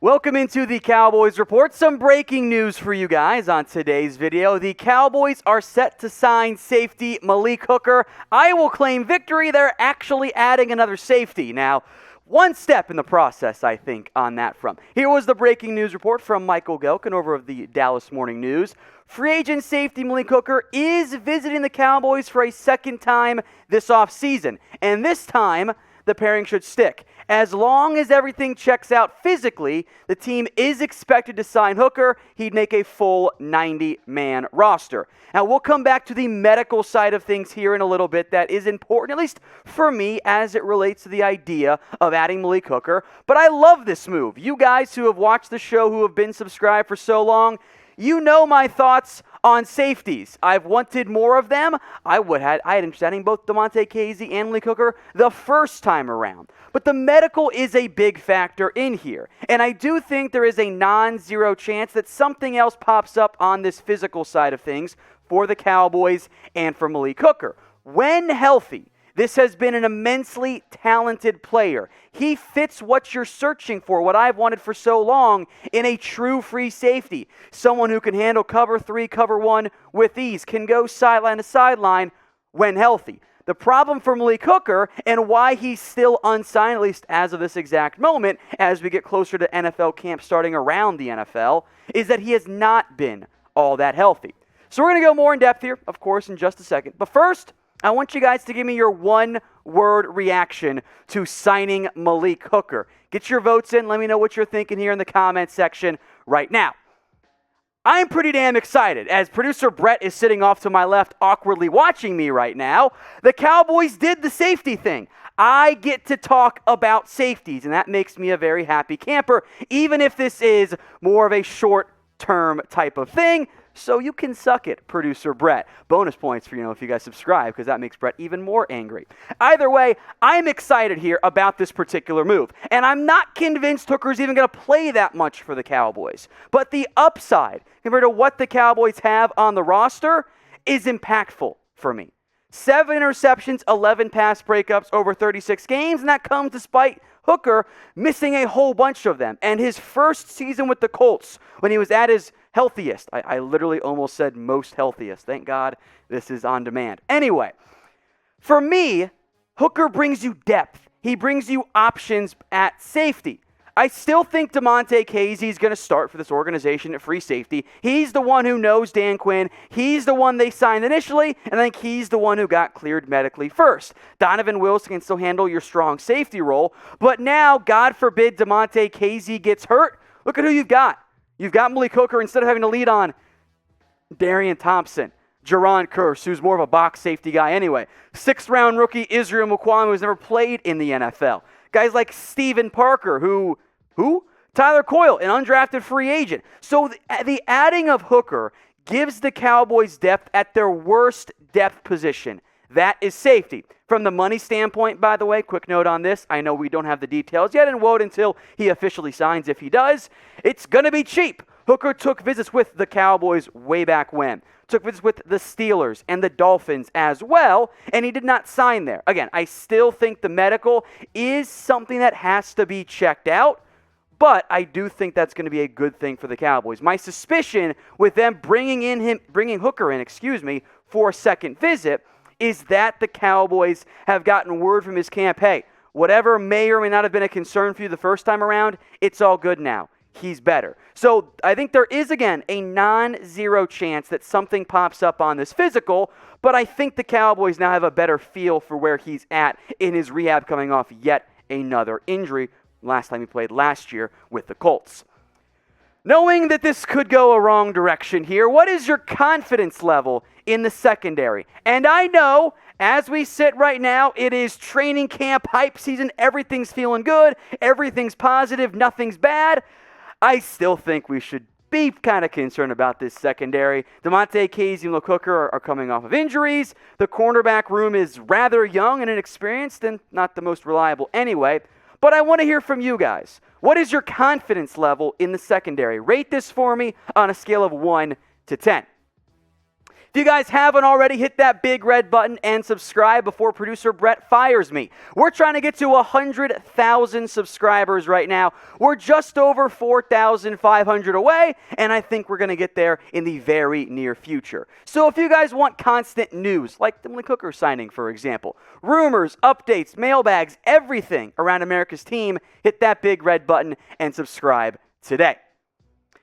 Welcome into the Cowboys Report. Some breaking news for you guys on today's video. The Cowboys are set to sign safety Malik Hooker. I will claim victory. They're actually adding another safety. Now, one step in the process, I think, on that front. Here was the breaking news report from Michael Gelkin over of the Dallas Morning News. Free agent safety Malik Hooker is visiting the Cowboys for a second time this offseason. And this time, the pairing should stick. As long as everything checks out physically, the team is expected to sign Hooker. He'd make a full 90-man roster. Now, we'll come back to the medical side of things here in a little bit. That is important, at least for me, as it relates to the idea of adding Malik Hooker. But I love this move. You guys who have watched the show, who have been subscribed for so long, you know my thoughts on safeties. I've wanted more of them. I had interest in both Damonte Kazee and Malik Hooker the first time around. But the medical is a big factor in here. And I do think there is a non-zero chance that something else pops up on this physical side of things for the Cowboys and for Malik Hooker. When healthy, this has been an immensely talented player. He fits what you're searching for, what I've wanted for so long, in a true free safety. Someone who can handle cover 3, cover 1 with ease, can go sideline to sideline when healthy. The problem for Malik Hooker, and why he's still unsigned, at least as of this exact moment, as we get closer to NFL camp starting around the NFL, is that he has not been all that healthy. So we're going to go more in depth here, of course, in just a second. But first, I want you guys to give me your one-word reaction to signing Malik Hooker. Get your votes in. Let me know what you're thinking here in the comment section right now. I'm pretty damn excited. As producer Brett is sitting off to my left, awkwardly watching me right now, the Cowboys did the safety thing. I get to talk about safeties, and that makes me a very happy camper, even if this is more of a short-term type of thing. So you can suck it, producer Brett. Bonus points for, if you guys subscribe, because that makes Brett even more angry. Either way, I'm excited here about this particular move. And I'm not convinced Hooker's even going to play that much for the Cowboys. But the upside, compared to what the Cowboys have on the roster, is impactful for me. 7 interceptions, 11 pass breakups over 36 games, and that comes despite Hooker missing a whole bunch of them. And his first season with the Colts, when he was at his healthiest, I literally almost said most healthiest. Thank God this is on demand. Anyway, for me, Hooker brings you depth. He brings you options at safety. I still think Damonte Kazee is going to start for this organization at free safety. He's the one who knows Dan Quinn. He's the one they signed initially, and I think he's the one who got cleared medically first. Donovan Wilson can still handle your strong safety role, but now, God forbid, Damonte Kazee gets hurt. Look at who you've got. You've got Malik Hooker instead of having to lead on Darian Thompson, Jaron Kearse, who's more of a box safety guy anyway. 6th-round rookie Israel Mukwame, who's never played in the NFL. Guys like Steven Parker, who? Tyler Coyle, an undrafted free agent. So the adding of Hooker gives the Cowboys depth at their worst depth position. That is safety. From the money standpoint, by the way, quick note on this. I know we don't have the details yet and won't until he officially signs, if he does. It's going to be cheap. Hooker took visits with the Cowboys way back when. Took visits with the Steelers and the Dolphins as well, and he did not sign there. Again, I still think the medical is something that has to be checked out, but I do think that's going to be a good thing for the Cowboys. My suspicion with them bringing Hooker in, for a second visit, is that the Cowboys have gotten word from his camp, hey, whatever may or may not have been a concern for you the first time around, it's all good now. He's better. So I think there is, again, a non-zero chance that something pops up on this physical, but I think the Cowboys now have a better feel for where he's at in his rehab coming off yet another injury, last time he played last year with the Colts. Knowing that this could go a wrong direction here, what is your confidence level in the secondary? And I know, as we sit right now, it is training camp, hype season, everything's feeling good, everything's positive, nothing's bad. I still think we should be kind of concerned about this secondary. Damonte Kazee and Malik Hooker are coming off of injuries. The cornerback room is rather young and inexperienced and not the most reliable anyway. But I want to hear from you guys. What is your confidence level in the secondary? Rate this for me on a scale of 1 to 10. If you guys haven't already, hit that big red button and subscribe before producer Brett fires me. We're trying to get to 100,000 subscribers right now. We're just over 4,500 away, and I think we're going to get there in the very near future. So if you guys want constant news, like the Malik Hooker signing, for example, rumors, updates, mailbags, everything around America's team, hit that big red button and subscribe today.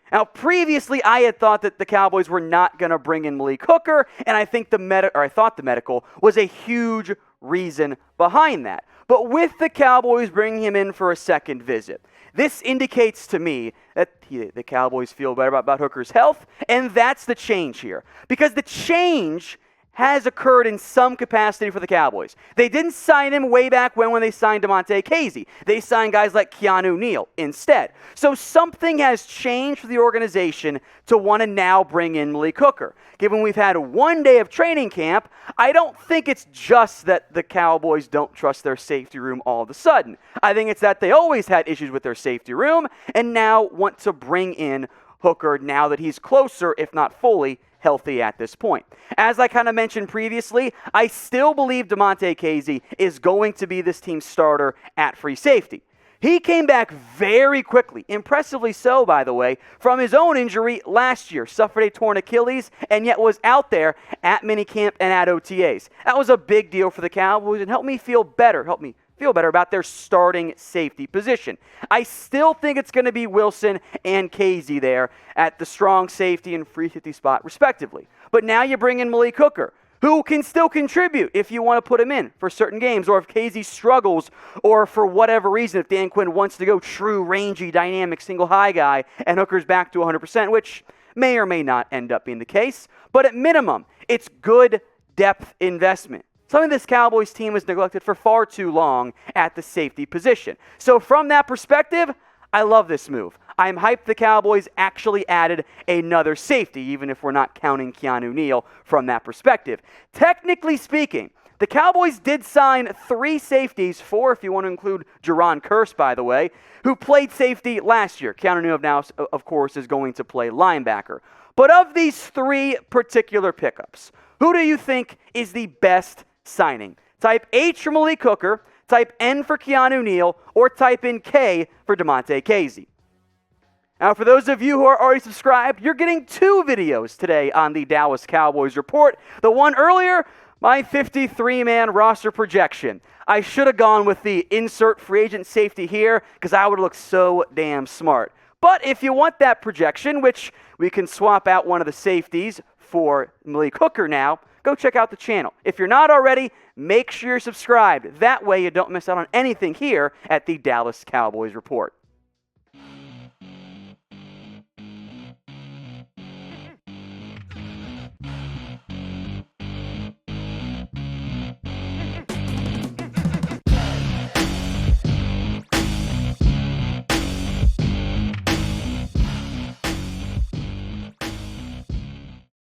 Now, previously, I had thought that the Cowboys were not going to bring in Malik Hooker, and I thought the medical was a huge reason behind that. But with the Cowboys bringing him in for a second visit, this indicates to me that the Cowboys feel better about Hooker's health, and that's the change here. Because the change has occurred in some capacity for the Cowboys. They didn't sign him way back when they signed Damonte Kazee. They signed guys like Keanu Neal instead. So something has changed for the organization to want to now bring in Malik Hooker. Given we've had 1 day of training camp, I don't think it's just that the Cowboys don't trust their safety room all of a sudden. I think it's that they always had issues with their safety room and now want to bring in Hooker now that he's closer, if not fully, healthy at this point. As I kind of mentioned previously, I still believe Damonte Kazee is going to be this team's starter at free safety. He came back very quickly, impressively so, by the way, from his own injury last year, suffered a torn Achilles, and yet was out there at minicamp and at OTAs. That was a big deal for the Cowboys and helped me feel better about their starting safety position. I still think it's going to be Wilson and Kazee there at the strong safety and free safety spot, respectively. But now you bring in Malik Hooker, who can still contribute if you want to put him in for certain games, or if Kazee struggles, or for whatever reason, if Dan Quinn wants to go true, rangy, dynamic, single high guy, and Hooker's back to 100%, which may or may not end up being the case. But at minimum, it's good depth investment. Something this Cowboys team has neglected for far too long at the safety position. So from that perspective, I love this move. I'm hyped the Cowboys actually added another safety, even if we're not counting Keanu Neal from that perspective. Technically speaking, the Cowboys did sign 3 safeties, 4 if you want to include Jerron Kearse, by the way, who played safety last year. Keanu Neal now, of course, is going to play linebacker. But of these 3 particular pickups, who do you think is the best signing? Type H for Malik Hooker, type N for Keanu Neal, or type in K for Damonte Kazee. Now, for those of you who are already subscribed, you're getting 2 videos today on the Dallas Cowboys Report. The one earlier, my 53-man roster projection. I should have gone with the insert free agent safety here because I would look so damn smart. But if you want that projection, which we can swap out one of the safeties for Malik Hooker now, go check out the channel. If you're not already, make sure you're subscribed. That way you don't miss out on anything here at the Dallas Cowboys Report.